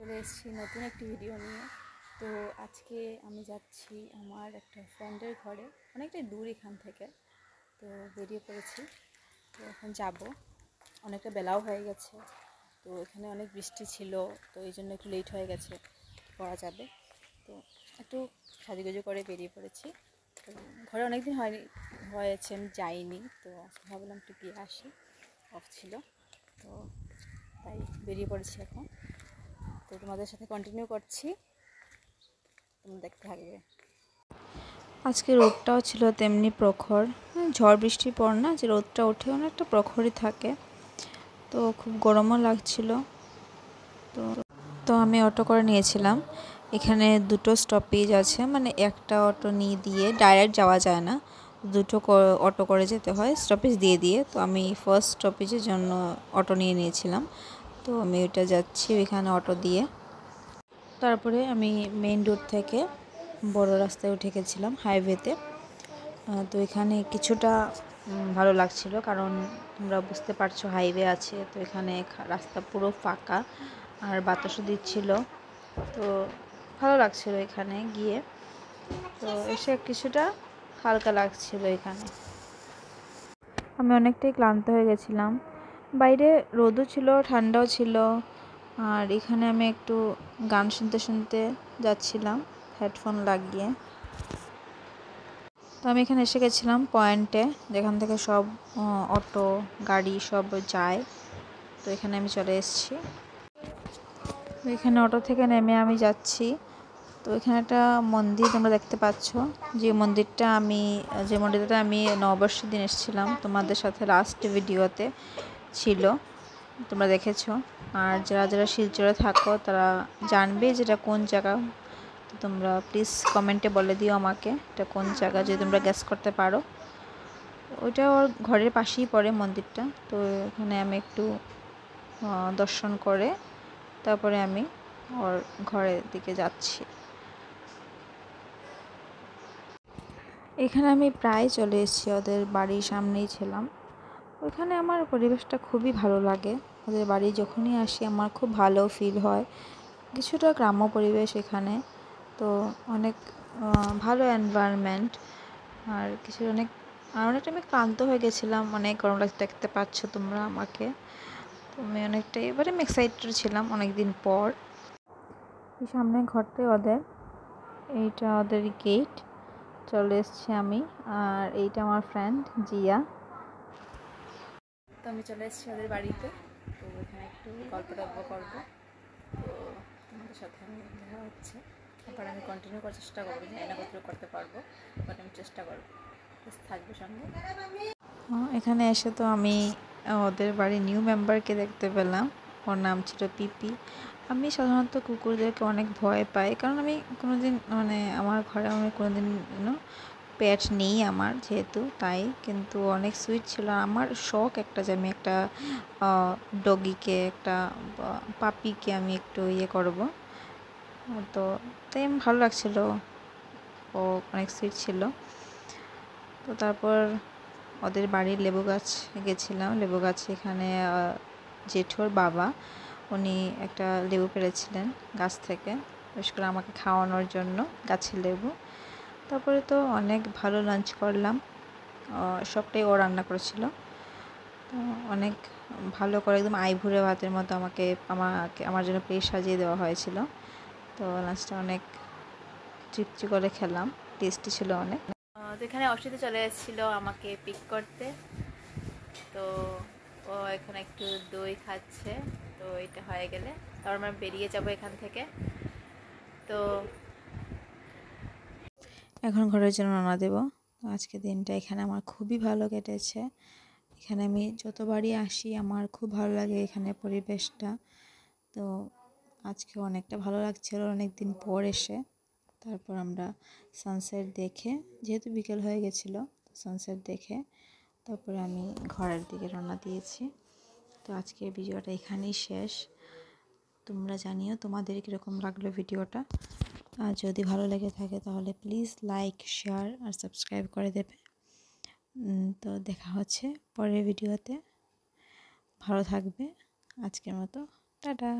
চলে এসেছি নতুন একটি ভিডিও নিয়ে। তো আজকে আমি যাচ্ছি আমার একটা ফ্রেন্ডের ঘরে, অনেকটাই দূর এখান থেকে। তো বেরিয়ে পড়েছি, তো এখন যাব। অনেকটা বেলাও হয়ে গেছে, তো এখানে অনেক বৃষ্টি ছিল, তো এই জন্য একটু লেট হয়ে গেছে, পড়া যাবে। তো একটু সাজুগুজু করে বেরিয়ে পড়েছি। তো ঘরে অনেকদিন হয়েছে আমি যাইনি, তো আজকে ভাবলাম একটু গিয়ে আসি, অফ ছিল, তো তাই বেরিয়ে পড়েছি এখন। তো তোমাদের সাথে কন্টিনিউ করছি, তোমরা দেখতে থাকবে। আজকে রোদটাও ছিল তেমনি প্রখর, ঝড় বৃষ্টির পর না যে রোদটা ওঠে অনেকটা প্রখরই থাকে, তো খুব গরমও লাগছিল। তো তো আমি অটো করে নিয়েছিলাম। এখানে দুটো স্টপেজ আছে, মানে একটা অটো নিয়ে দিয়ে ডাইরেক্ট যাওয়া যায় না, দুটো অটো করে যেতে হয় স্টপেজ দিয়ে দিয়ে। তো আমি ফার্স্ট স্টপেজের জন্য অটো নিয়ে নিয়েছিলাম, তো আমি ওইটা যাচ্ছি ওইখানে অটো দিয়ে। তারপরে আমি মেইন রোড থেকে বড় রাস্তায় উঠে গেছিলাম হাইওয়েতে। তো এখানে কিছুটা ভালো লাগছিল, কারণ তোমরা বুঝতে পারছো হাইওয়ে আছে, তো এখানে রাস্তা পুরো ফাঁকা আর বাতাসও দিচ্ছিল, তো ভালো লাগছিল এখানে গিয়ে। তো এসে কিছুটা হালকা লাগছিল এখানে। আমি অনেকটাই ক্লান্ত হয়ে গেছিলাম, বাইরে রোদও ছিল ঠান্ডাও ছিল, আর এখানে আমি একটু গান শুনতে শুনতে যাচ্ছিলাম হেডফোন লাগিয়ে। তো আমি এখানে এসে গেছিলাম পয়েন্টে, যেখান থেকে সব অটো গাড়ি সব যায়। তো এখানে আমি চলে এসেছি, এখানে অটো থেকে নেমে আমি যাচ্ছি। তো এখানে একটা মন্দির তোমরা দেখতে পাচ্ছ, যে মন্দিরটা আমি নববর্ষের দিন এসেছিলাম, তোমাদের সাথে লাস্ট ভিডিওতে ছিল, তোমরা দেখেছো। আর যারা যারা শিলচরে থাকো তারা জানবে যেটা কোন জায়গা। তো তোমরা প্লিজ কমেন্টে বলে দিও আমাকে এটা কোন জায়গা, যদি তোমরা গেস করতে পারো। ওইটা ওর ঘরের পাশেই পড়ে মন্দিরটা। তো এখানে আমি একটু দর্শন করে তারপরে আমি ওর ঘরের দিকে যাচ্ছি। এখানে আমি প্রায় চলে এসেছি, ওদের বাড়ির সামনেই ছিলাম। ওইখানে আমার পরিবেশটা খুবই ভালো লাগে, ওদের বাড়ি যখনই আসি আমার খুব ভালো ফিল হয়। কিছুটা গ্রাম্য পরিবেশ এখানে, তো অনেক ভালো এনভায়রনমেন্ট। আর অনেকটা আমি ক্লান্ত হয়ে গেছিলাম, অনেক গরম লাগছে, দেখতে পাচ্ছ তোমরা আমাকে। তো আমি অনেকটাই এবারে আমি এক্সাইটেড ছিলাম অনেক দিন পর। এই সামনে ঘরটাই ওদের, এইটা ওদের গেট। চলে এসেছি আমি, আর এইটা আমার ফ্রেন্ড জিয়া। তো আমি চলে এসেছি ওদের বাড়িতে, তো এখানে একটু গল্প করবো। তো তোমাদের সাথে আমি দেখা হচ্ছে, তারপর আমি কন্টিনিউ করার চেষ্টা করবো, জানি না কতটুকু করতে পারবো, বাট আমি চেষ্টা করবো। থাকবে সঙ্গে। এখানে এসে তো আমি ওদের বাড়ির নিউ মেম্বারকে দেখতে পেলাম, ওর নাম ছিল পিপি। আমি সাধারণত কুকুরদেরকে অনেক ভয় পাই, কারণ আমি কোনোদিন আমার ঘরে আমি কোনোদিন পেট নেই আমার, যেহেতু তাই। কিন্তু অনেক সুইট ছিল, আমার শখ একটা যে আমি একটা ডগিকে, একটা পাপিকে আমি একটু করব। তো তাই আমার ভালো লাগছিল, ও অনেক সুইট ছিল। তো তারপর ওদের বাড়ির লেবু গাছ গেছিলাম, লেবু গাছ এখানে জেঠোর বাবা উনি একটা লেবু পেড়েছিলেন গাছ থেকে, বিশেষ করে আমাকে খাওয়ানোর জন্য গাছের লেবু। তারপরে তো অনেক ভালো লাঞ্চ করলাম, সবটাই ও রান্না করেছিল। তো অনেক ভালো করে একদম আইভুড়ে ভাতের মতো আমার জন্য প্লেট সাজিয়ে দেওয়া হয়েছিল। তো লাঞ্চটা অনেক তৃপ্তি করে খেলাম, টেস্টি ছিল অনেক। তো এখানে অসিতে চলে এসেছিলো আমাকে পিক করতে, তো ও এখন একটু দই খাচ্ছে। তো এটা হয়ে গেলে তারপর আমরা বেরিয়ে যাবো এখান থেকে। তো এখন ঘরের জন্য রওনা দেব। আজকে দিনটা এখানে আমার খুবই ভালো কেটেছে। এখানে আমি যতবারই আসি আমার খুব ভালো লাগে এখানে পরিবেশটা। তো আজকে অনেকটা ভালো লাগছিল অনেক দিন পর এসে। তারপর আমরা সানসেট দেখে, যেহেতু বিকেল হয়ে গেছিলো, সানসেট দেখে তারপরে আমি ঘরের দিকে রওনা দিয়েছি। তো আজকের ভিডিওটা এখানেই শেষ। তোমরা জানিও তোমাদের কীরকম লাগলো ভিডিওটা। আর যদি ভালো লেগে থাকে তাহলে প্লিজ লাইক, শেয়ার আর সাবস্ক্রাইব করে দেবে। তো দেখা হচ্ছে পরের ভিডিওতে। ভালো থাকবে। আজকের মতো টাটা।